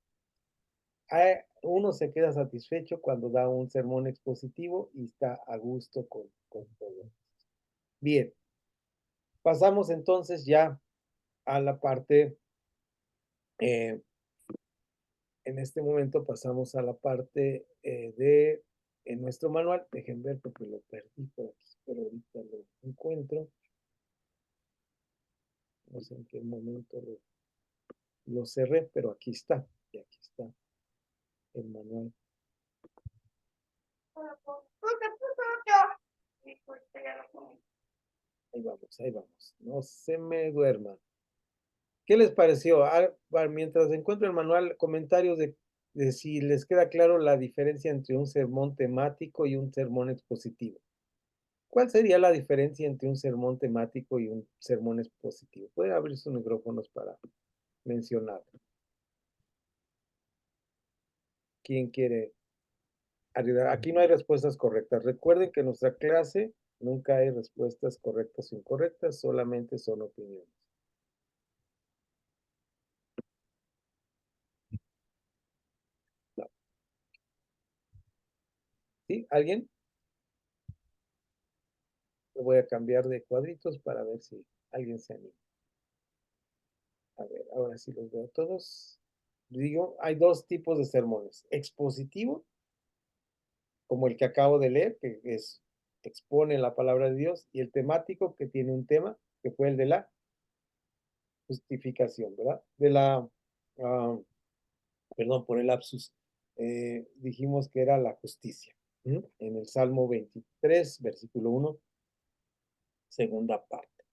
Uno se queda satisfecho cuando da un sermón expositivo y está a gusto con todo. Bien, pasamos entonces ya a la parte, en este momento pasamos a la parte en nuestro manual. Dejen ver porque lo perdí por aquí, pero ahorita lo encuentro. No sé en qué momento lo cerré, pero aquí está. Y aquí está el manual. Ahí vamos, ahí vamos. No se me duerma. ¿Qué les pareció? Mientras encuentro el manual, comentarios de si les queda claro la diferencia entre un sermón temático y un sermón expositivo. ¿Cuál sería la diferencia entre un sermón temático y un sermón expositivo? Pueden abrir sus micrófonos para mencionar. ¿Quién quiere ayudar? Aquí no hay respuestas correctas. Recuerden que en nuestra clase nunca hay respuestas correctas o incorrectas, solamente son opiniones. No. ¿Sí? ¿Alguien? Lo voy a cambiar de cuadritos para ver si alguien se anima. A ver, ahora sí los veo todos. Digo, hay dos tipos de sermones. Expositivo, como el que acabo de leer, que expone la palabra de Dios, y el temático, que tiene un tema, que fue el de la justificación, ¿verdad? Perdón por el lapsus. Dijimos que era la justicia. En el Salmo 23, versículo 1, segunda parte.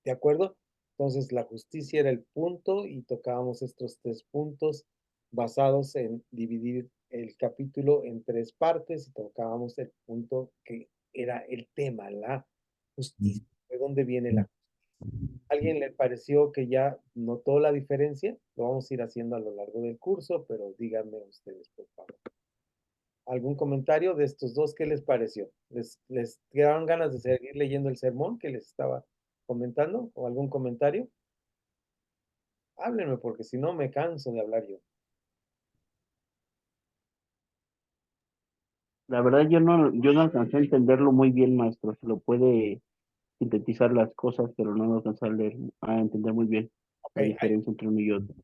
¿De acuerdo? Entonces, la justicia era el punto y tocábamos estos tres puntos basados en dividir el capítulo en tres partes y tocábamos el punto que era el tema, la justicia. ¿De dónde viene la justicia? ¿Alguien le pareció que ya notó la diferencia? Lo vamos a ir haciendo a lo largo del curso, pero díganme ustedes, por favor. ¿Algún comentario de estos dos? ¿Qué les pareció? ¿Les quedaron ganas de seguir leyendo el sermón que les estaba comentando? ¿O algún comentario? Háblenme porque si no me canso de hablar yo. La verdad yo no alcancé a entenderlo muy bien, maestro. Se lo puede sintetizar las cosas, pero no lo alcancé a entender muy bien Ok, la diferencia entre uno y otro.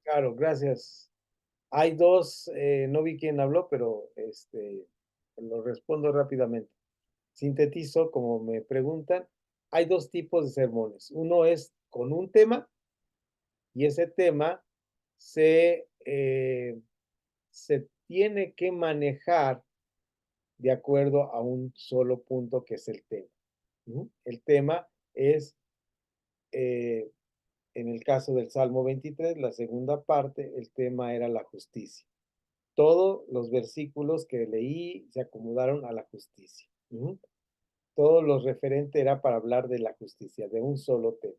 claro, gracias. Hay dos, no vi quién habló, pero lo respondo rápidamente. Sintetizo, como me preguntan, hay dos tipos de sermones. Uno es con un tema y ese tema se tiene que manejar de acuerdo a un solo punto que es el tema. El tema es, eh, en el caso del Salmo 23, la segunda parte, el tema era la justicia. Todos los versículos que leí se acomodaron a la justicia. Todo lo referente era para hablar de la justicia, de un solo tema.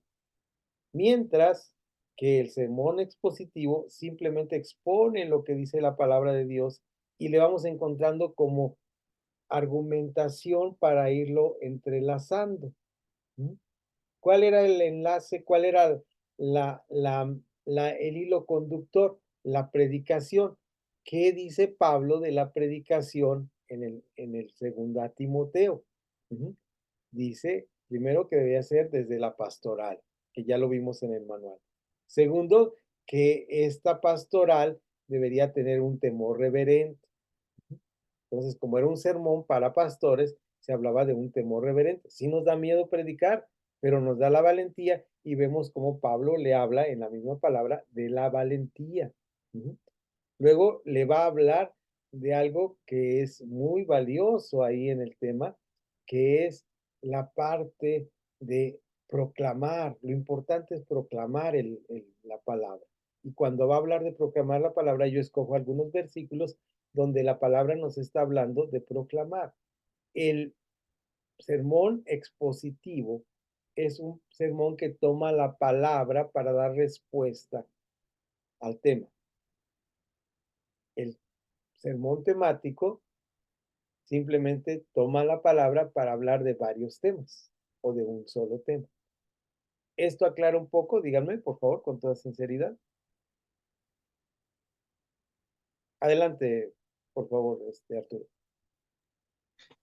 Mientras que el sermón expositivo simplemente expone lo que dice la palabra de Dios y le vamos encontrando como argumentación para irlo entrelazando. ¿Cuál era el enlace? ¿Cuál era el hilo conductor? La predicación. ¿Qué dice Pablo de la predicación en el segundo a Timoteo? Dice, primero, que debía ser desde la pastoral, que ya lo vimos en el manual. Segundo, que esta pastoral debería tener un temor reverente. Entonces, como era un sermón para pastores, se hablaba de un temor reverente. Sí nos da miedo predicar, pero nos da la valentía y vemos cómo Pablo le habla en la misma palabra de la valentía. Luego le va a hablar de algo que es muy valioso ahí en el tema, que es la parte de proclamar. Lo importante es proclamar la palabra. Y cuando va a hablar de proclamar la palabra, yo escojo algunos versículos donde la palabra nos está hablando de proclamar. El sermón expositivo es un sermón que toma la palabra para dar respuesta al tema. El sermón temático simplemente toma la palabra para hablar de varios temas o de un solo tema. Esto aclara un poco, díganme, por favor, con toda sinceridad. Adelante, por favor, Arturo.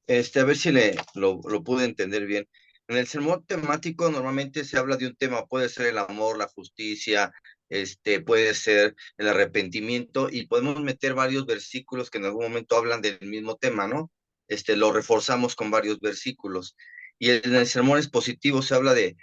A ver si lo pude entender bien. En el sermón temático normalmente se habla de un tema, puede ser el amor, la justicia, puede ser el arrepentimiento, y podemos meter varios versículos que en algún momento hablan del mismo tema, ¿no? Lo reforzamos con varios versículos. Y en el sermón expositivo se habla de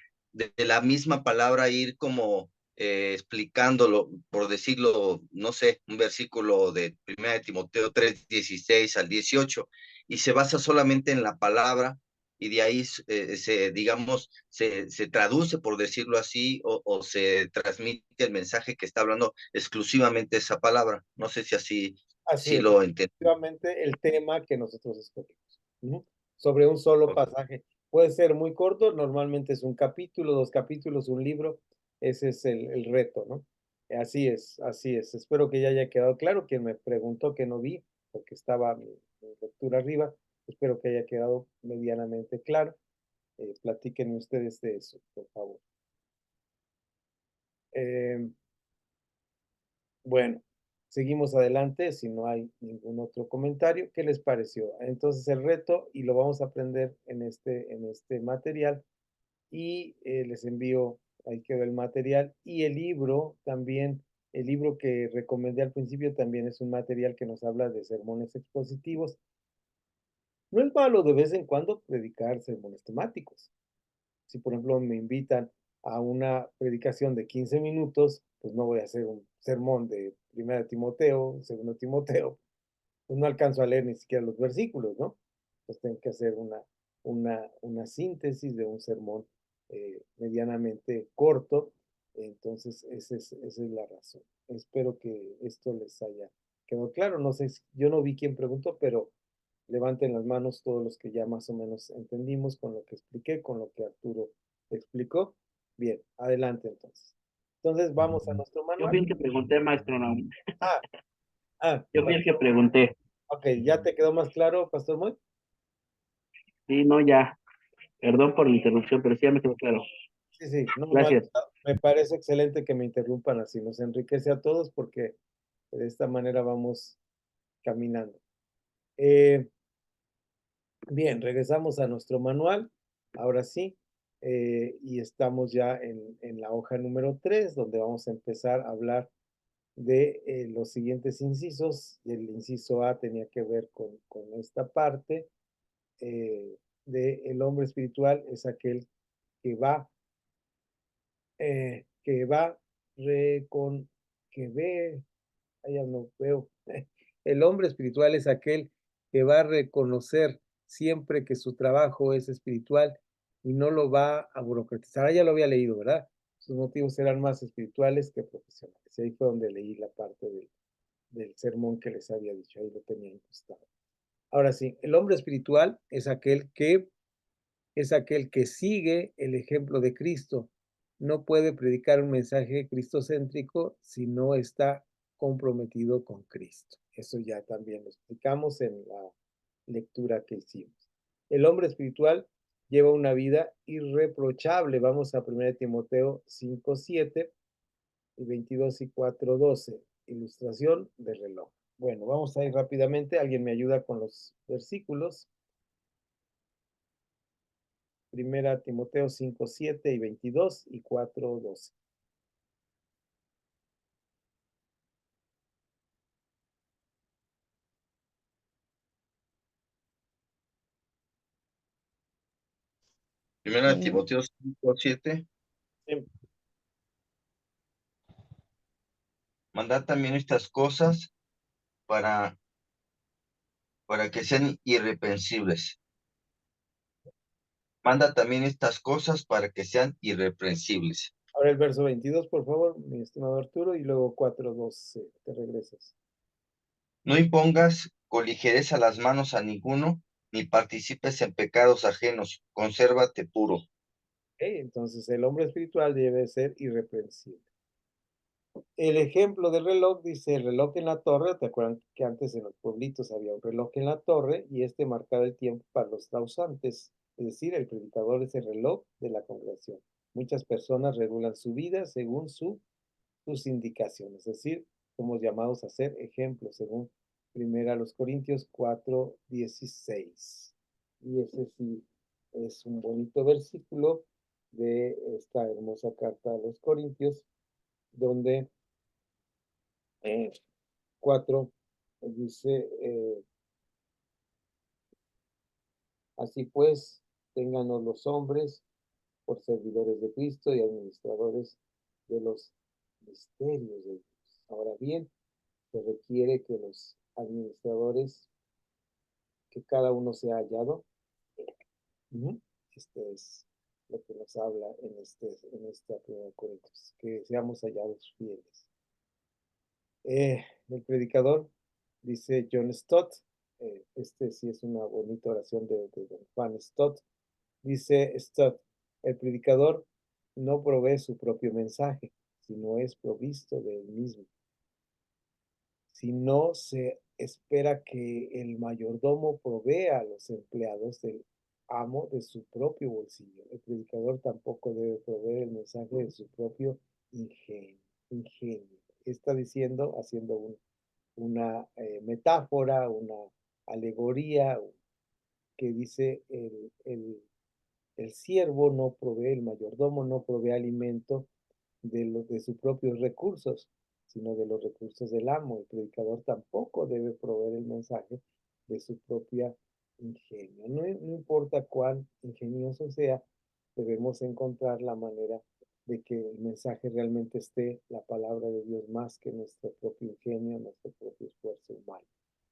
la misma palabra, ir como explicándolo, por decirlo, no sé, un versículo de 1 de Timoteo 3:16 al 18, y se basa solamente en la palabra, y de ahí digamos, se traduce, por decirlo así, o se transmite el mensaje que está hablando exclusivamente esa palabra. No sé si así Así sí es, lo entiendo. efectivamente, el tema que nosotros escogimos. Ujú. Sobre un solo pasaje. Puede ser muy corto, normalmente es un capítulo, 2 capítulos, un libro. Ese es el reto, ¿no? Así es, así es. Espero que ya haya quedado claro. Quien me preguntó que no vi, porque estaba mi lectura arriba, espero que haya quedado medianamente claro. Platíquenme ustedes de eso, por favor. Bueno, seguimos adelante si no hay ningún otro comentario. ¿Qué les pareció? Entonces el reto, y lo vamos a aprender en este material, y les envío, ahí quedó el material, y el libro también, el libro que recomendé al principio también es un material que nos habla de sermones expositivos. No es malo de vez en cuando predicar sermones temáticos. Si, por ejemplo, me invitan a una predicación de 15 minutos, pues no voy a hacer un sermón de 1 Timoteo, 2 Timoteo, pues no alcanzo a leer ni siquiera los versículos, ¿no? Pues tengo que hacer una síntesis de un sermón medianamente corto. Entonces, esa es la razón. Espero que esto les haya quedado claro. No sé, yo no vi quién preguntó, pero levanten las manos todos los que ya más o menos entendimos con lo que expliqué, con lo que Arturo explicó. Bien, adelante entonces. Entonces vamos a nuestro Yo manual. fui el que pregunté, maestro, no. Ah, Yo fui el que pregunté. ok, ¿ya te quedó más claro, Pastor Moy? Sí, no, ya. Perdón por la interrupción, pero sí ya me quedó claro. Sí, sí, no, no, Gracias. me parece excelente que me interrumpan así, nos enriquece a todos porque de esta manera vamos caminando. Eh, Bien, regresamos a nuestro manual, ahora sí, y estamos ya en la hoja número 3, donde vamos a empezar a hablar de los siguientes incisos. El inciso A tenía que ver con esta parte de el hombre espiritual, es aquel que va, que va recon, que ve, ya no veo. El hombre espiritual es aquel que va a reconocer siempre que su trabajo es espiritual y no lo va a burocratizar. Ya lo había leído, ¿verdad? Sus motivos serán más espirituales que profesionales. Y ahí fue donde leí la parte del sermón que les había dicho. Ahí lo tenía incrustado. Ahora sí, el hombre espiritual es aquel que sigue el ejemplo de Cristo. No puede predicar un mensaje cristocéntrico si no está comprometido con Cristo. Eso ya también lo explicamos en la lectura que hicimos. El hombre espiritual lleva una vida irreprochable. Vamos a 1 Timoteo 5:7 y 22 y 4:12. Ilustración de reloj. Bueno, vamos a ir rápidamente. ¿Alguien me ayuda con los versículos? 1 Timoteo 5:7 y 22 y 4:12. Primera de Timoteo 5:7. Sí. Mandad también estas cosas para, que sean irreprensibles. Manda también estas cosas para que sean irreprensibles. Ahora el verso 22, por favor, mi estimado Arturo, y luego 4:12. Te regresas. No impongas con ligereza las manos a ninguno, ni participes en pecados ajenos. Consérvate puro. Entonces el hombre espiritual debe ser irreprensible. El ejemplo del reloj dice el reloj en la torre. ¿Te acuerdan que antes en los pueblitos había un reloj en la torre y este marcaba el tiempo para los lausantes? Es decir, el predicador es el reloj de la congregación. Muchas personas regulan su vida según sus indicaciones, es decir, somos llamados a ser ejemplos según 1 Corintios 4:16. Y ese sí Es un bonito versículo de esta hermosa carta a los Corintios, donde 4 dice, así pues, ténganos los hombres por servidores de Cristo y administradores de los misterios de Dios. Ahora bien, se requiere que los administradores, que cada uno sea hallado. Este es lo que nos habla en esta primera Corintios, que seamos hallados fieles. El predicador, dice John Stott, este sí es una bonita oración de don Juan Stott, dice Stott, el predicador no provee su propio mensaje, sino es provisto de él mismo. Si no se espera que el mayordomo provea a los empleados del amo de su propio bolsillo. El predicador tampoco debe proveer el mensaje de su propio ingenio. Está diciendo, haciendo una metáfora, una alegoría que dice el siervo no provee, el mayordomo no provee alimento de sus propios recursos, sino de los recursos del amo. El predicador tampoco debe proveer el mensaje de su propia ingenio. No importa cuán ingenioso sea, debemos encontrar la manera de que el mensaje realmente esté la palabra de Dios más que nuestro propio ingenio, nuestro propio esfuerzo humano.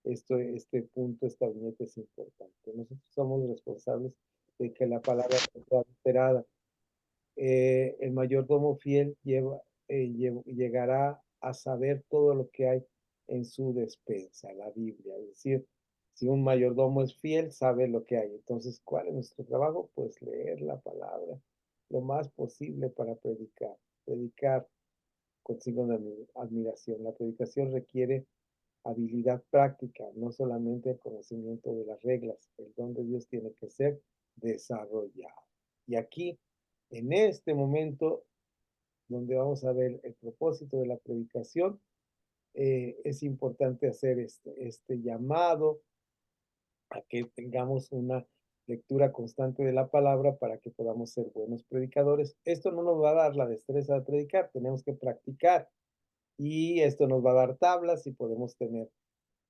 Este punto, esta viñeta es importante. Nosotros somos responsables de que la palabra sea alterada. El mayordomo fiel llegará a saber todo lo que hay en su despensa, la Biblia. Es decir, si un mayordomo es fiel, sabe lo que hay. Entonces, ¿cuál es nuestro trabajo? Pues leer la palabra lo más posible para predicar. Predicar con signo de admiración. La predicación requiere habilidad práctica, no solamente el conocimiento de las reglas. El don de Dios tiene que ser desarrollado. Y aquí, en este momento, donde vamos a ver el propósito de la predicación, es importante hacer este llamado a que tengamos una lectura constante de la palabra para que podamos ser buenos predicadores. Esto no nos va a dar la destreza de predicar, tenemos que practicar y esto nos va a dar tablas y podemos tener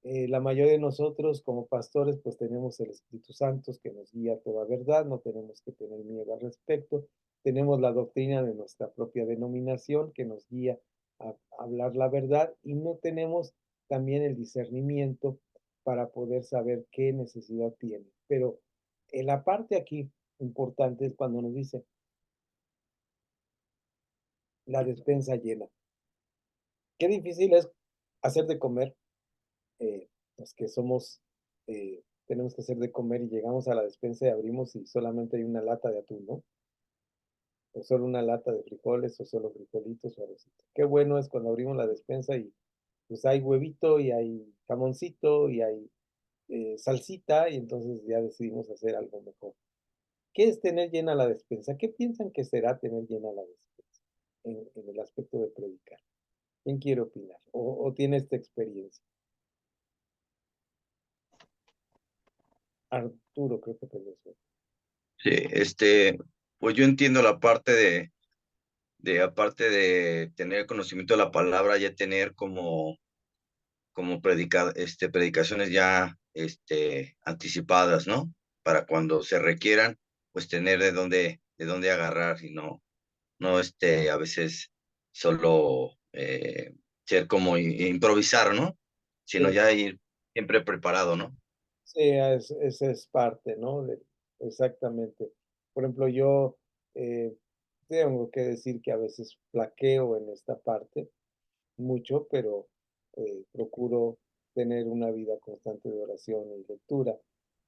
la mayoría de nosotros como pastores pues tenemos el Espíritu Santo que nos guía a toda verdad, no tenemos que tener miedo al respecto, tenemos la doctrina de nuestra propia denominación que nos guía a hablar la verdad y no tenemos también el discernimiento para poder saber qué necesidad tiene. Pero en la parte aquí importante es cuando nos dice la despensa llena. Qué difícil es hacer de comer los que somos, tenemos que hacer de comer y llegamos a la despensa y abrimos y solamente hay una lata de atún, ¿no? O solo una lata de frijoles o solo frijolitos o arrocito. Qué bueno es cuando abrimos la despensa y pues hay huevito y hay jamoncito y hay salsita y entonces ya decidimos hacer algo mejor. ¿Qué es tener llena la despensa? ¿Qué piensan que será tener llena la despensa en el aspecto de predicar? ¿Quién quiere opinar? ¿O tiene esta experiencia? Arturo, creo que te lo sé. Sí, pues yo entiendo la parte aparte de tener conocimiento de la palabra, ya tener como predicaciones ya, anticipadas, ¿no? Para cuando se requieran, pues tener de dónde agarrar y no, a veces solo ser como improvisar, ¿no? Sino Sí. ya ir siempre preparado, ¿no? Sí, esa es parte, ¿no? Exactamente. Por ejemplo, yo tengo que decir que a veces flaqueo en esta parte mucho, pero procuro tener una vida constante de oración y lectura.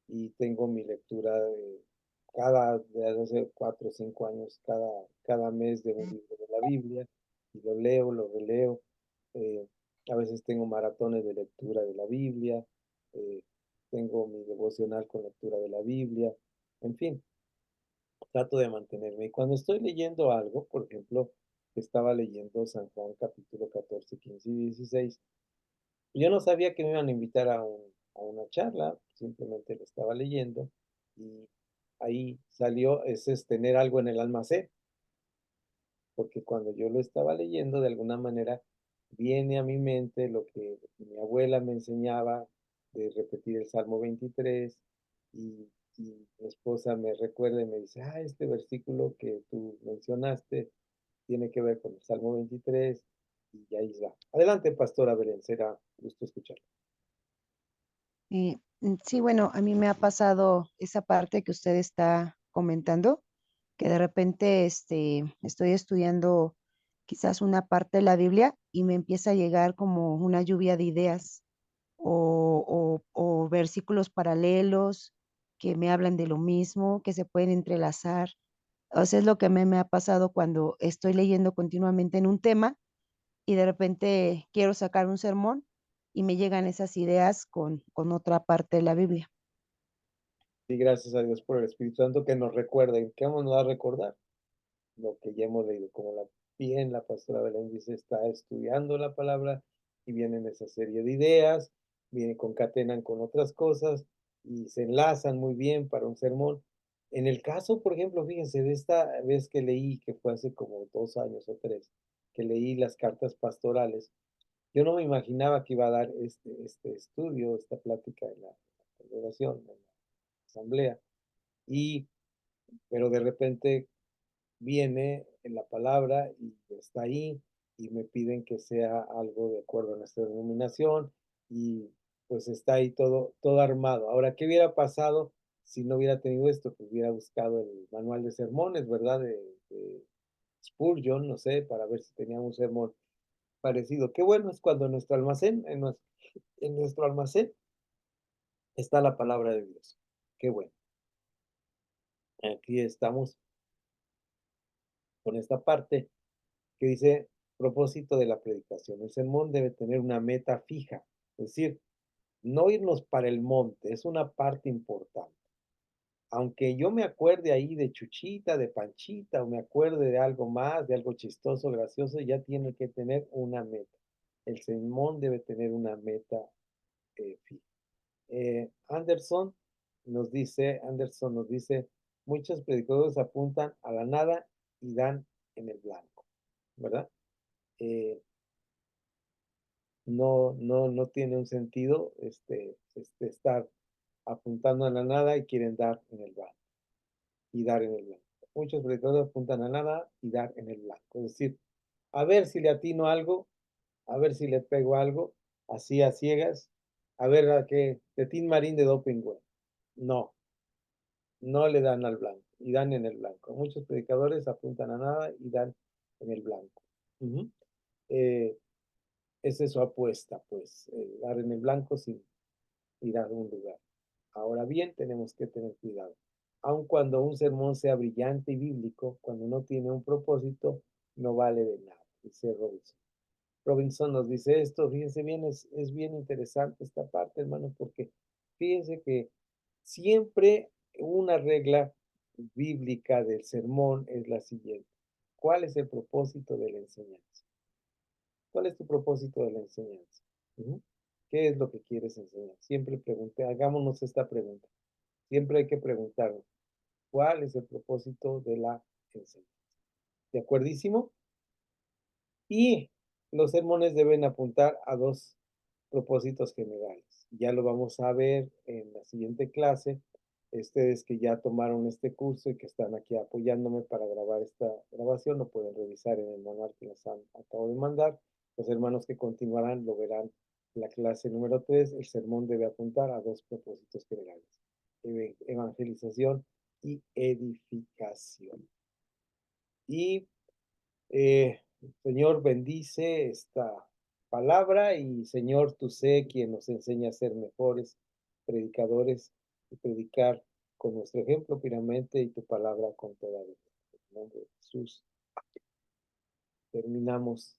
Y tengo mi lectura desde hace 4 o 5 años, cada mes de un libro de la Biblia, y lo leo, lo releo. Eh, a veces tengo maratones de lectura de la Biblia, eh, tengo mi devocional con lectura de la Biblia, en fin, trato de mantenerme. Y cuando estoy leyendo algo, por ejemplo, estaba leyendo San Juan capítulo 14, 15 y 16, yo no sabía que me iban a invitar a una charla, simplemente lo estaba leyendo y ahí salió, es tener algo en el almacén, porque cuando yo lo estaba leyendo, de alguna manera viene a mi mente lo que mi abuela me enseñaba de repetir el Salmo 23 y mi esposa me recuerda y me dice, este versículo que tú mencionaste tiene que ver con el Salmo 23 y ahí va. Adelante, pastora Belén, será gusto escuchar. Sí, bueno, a mí me ha pasado esa parte que usted está comentando, que de repente estoy estudiando quizás una parte de la Biblia y me empieza a llegar como una lluvia de ideas o versículos paralelos que me hablan de lo mismo, que se pueden entrelazar. O sea, es lo que a mí me ha pasado cuando estoy leyendo continuamente en un tema y de repente quiero sacar un sermón y me llegan esas ideas con otra parte de la Biblia. Y gracias a Dios por el Espíritu Santo que nos recuerda. ¿Qué vamos a recordar? Lo que ya hemos leído, como bien la pastora Belén dice, está estudiando la palabra y vienen esa serie de ideas, concatenan con otras cosas y se enlazan muy bien para un sermón. En el caso, por ejemplo, fíjense, de esta vez que leí, que fue hace como 2 años o 3, que leí las cartas pastorales, yo no me imaginaba que iba a dar este estudio, esta plática en la congregación, en la asamblea, pero de repente viene en la palabra y está ahí y me piden que sea algo de acuerdo a nuestra denominación y pues está ahí todo armado. Ahora, ¿qué hubiera pasado si no hubiera tenido esto? Pues hubiera buscado el manual de sermones, ¿verdad? De Spurgeon, no sé, para ver si teníamos un sermón parecido. Qué bueno es cuando en nuestro almacén, en nuestro almacén está la palabra de Dios. Qué bueno. Aquí estamos con esta parte que dice propósito de la predicación. El sermón debe tener una meta fija, es decir, no irnos para el monte, es una parte importante. Aunque yo me acuerde ahí de Chuchita, de Panchita, o me acuerde de algo más, de algo chistoso, gracioso, ya tiene que tener una meta. El sermón debe tener una meta fija. Anderson nos dice, muchos predicadores apuntan a la nada y dan en el blanco, ¿verdad? No tiene un sentido estar apuntando a la nada y quieren dar en el blanco y dar en el blanco. Muchos predicadores apuntan a nada y dar en el blanco. Es decir, a ver si le atino algo, a ver si le pego algo, así a ciegas, a ver a qué, de Tin Marín de Doping, güey. No, no le dan al blanco y dan en el blanco. Muchos predicadores apuntan a nada y dan en el blanco. Uh-huh. Esa es su apuesta, pues, dar en el blanco sin ir a un lugar. Ahora bien, tenemos que tener cuidado. Aun cuando un sermón sea brillante y bíblico, cuando no tiene un propósito, no vale de nada, dice Robinson. Robinson nos dice esto, fíjense bien, es bien interesante esta parte, hermanos, porque fíjense que siempre una regla bíblica del sermón es la siguiente. ¿Cuál es el propósito de la enseñanza? ¿Cuál es tu propósito de la enseñanza? ¿Uh-huh? ¿Qué es lo que quieres enseñar? Siempre hagámonos esta pregunta. Siempre hay que preguntarnos, ¿cuál es el propósito de la enseñanza? ¿De acuerdísimo? Y los sermones deben apuntar a dos propósitos generales. Ya lo vamos a ver en la siguiente clase. Ustedes que ya tomaron este curso y que están aquí apoyándome para grabar esta grabación, lo pueden revisar en el manual que les acabo de mandar. Los hermanos que continuarán lo verán en la clase número 3. El sermón debe apuntar a dos propósitos generales: evangelización y edificación. Y Señor, bendice esta palabra y Señor, tú sé quien nos enseña a ser mejores predicadores y predicar con nuestro ejemplo primeramente y tu palabra con toda verdad. En el nombre de Jesús terminamos